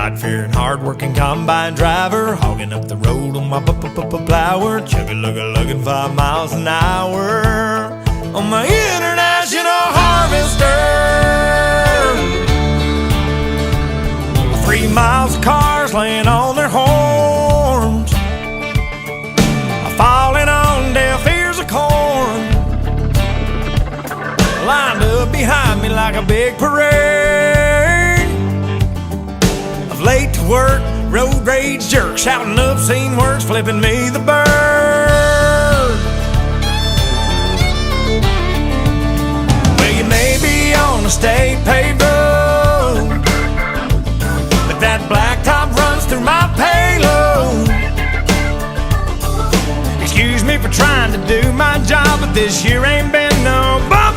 God-fearing, hard-working combine driver, hogging up the road on my plower, chugga-lugga-lugging 5 miles an hour on my international harvester. 3 miles of cars laying on their horns, falling on deaf ears of corn, lined up behind me like a big parade of late to work, road rage jerks, shouting obscene words, flipping me the bird. Well, you may be on a state paved road, but that blacktop runs through my payload. Excuse me for trying to do my job, but this year ain't been no bump